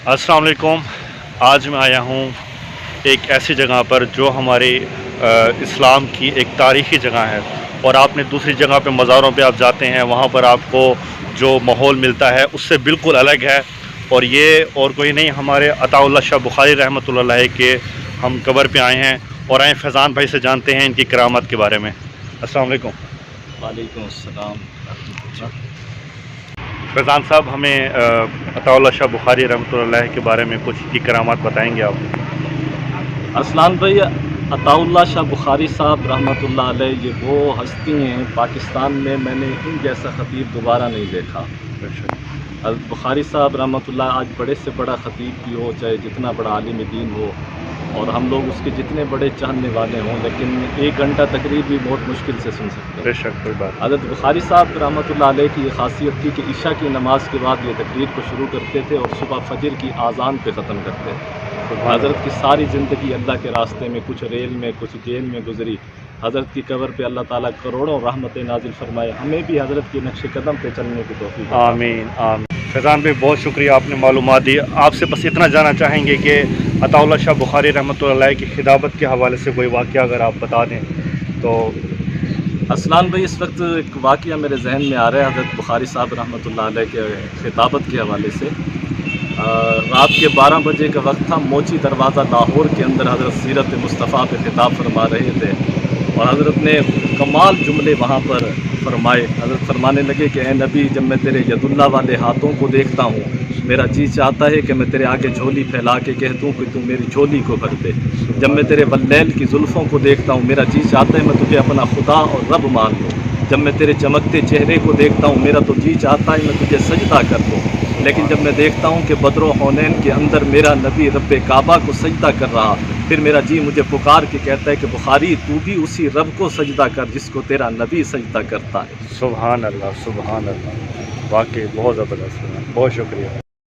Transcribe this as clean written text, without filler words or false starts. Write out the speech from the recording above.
अस्सलाम वालेकुम। आज मैं आया हूँ एक ऐसी जगह पर जो हमारे इस्लाम की एक तारीख़ी जगह है, और आपने दूसरी जगह पे मज़ारों पे आप जाते हैं, वहाँ पर आपको जो माहौल मिलता है उससे बिल्कुल अलग है। और ये और कोई नहीं, हमारे अताउल्लाह शाह बुखारी रहमतुल्लाह अलैह के हम कब्र पे आए हैं, और आए फैज़ान भाई से जानते हैं इनकी करामत के बारे में। अस्सलाम वालेकुम। वालेकुम अस्सलाम। फैज़ान साहब, हमें अताउल्लाह शाह बुखारी रहमतुल्लाह अलैह के बारे में कुछ की करामात बताएंगे आप? अरसलान भाई, अताउल्लाह शाह बुखारी साहब रहमतुल्लाह अलैह ये वो हस्ती हैं, पाकिस्तान में मैंने इन जैसा ख़तीब दोबारा नहीं देखा। बुखारी साहब रहमतुल्लाह आज बड़े से बड़ा ख़तीब भी हो, चाहे जितना बड़ा आलिम दीन हो, और हम लोग उसके जितने बड़े चाहने वाले हों, लेकिन 1 घंटा तकरीर भी बहुत मुश्किल से सुन सकते हैं। बेशक, कोई बात। हज़रत बुखारी साहब रहमतुल्लाह अलैह की ये खासियत थी कि इशा की नमाज के बाद ये तकरीर को शुरू करते थे और सुबह फजर की आज़ान पे ख़त्म करते थे। हज़रत की सारी ज़िंदगी अल्लाह के रास्ते में, कुछ रेल में कुछ जेल में गुजरी। हज़रत की कब्र पे अल्लाह ताला करोड़ों रहमतें नाजिल फरमाए। हमें भी हज़रत के नक्श कदम पे चलने की तौफीक। आमीन आमीन। फैज़ान भाई, बहुत शुक्रिया, आपने मालूमात दी। आपसे बस इतना जानना चाहेंगे कि अताउल्लाह शाह बुखारी रहमतुल्लाह अलैह की खिताबत के हवाले से कोई वाक़या अगर आप बता दें तो। असलान भाई, इस वक्त एक वाक़या मेरे जहन में आ रहा है हज़रत बुखारी साहब रहमतुल्लाह अलैह के खिताबत के हवाले से। रात के 12 बजे का वक्त था। मोची दरवाज़ा लाहौर के अंदर हज़रत सीरत मुस्तफ़ा पे खिताब फरमा रहे थे, और हज़रत ने कमाल जुमले वहाँ पर फरमाए। हज़रत फरमाने लगे कि ए नबी, जब मैं तेरे यदुल्ला वाले हाथों को देखता हूँ, मेरा जी चाहता है कि मैं तेरे आगे झोली फैला के कह दूँ कि तू मेरी झोली को भर दे। जब मैं तेरे वल्लैल की जुल्फ़ों को देखता हूँ, मेरा जी चाहता है मैं तुझे अपना खुदा और रब मान लूँ। जब मैं तेरे चमकते चेहरे को देखता हूँ, मेरा तो जी चाहता है मैं तुझे सजदा कर दूँ। लेकिन जब मैं देखता हूँ कि बद्र हुनैन के अंदर मेरा नबी रब्बे काबा को सजदा कर रहा, फिर मेरा जी मुझे पुकार के कहता है कि बुखारी, तू भी उसी रब को सजदा कर जिसको तेरा नबी सजदा करता है। सुभान अल्लाह, सुभान अल्लाह। वाकई बहुत ज़बरदस्त, बहुत शुक्रिया।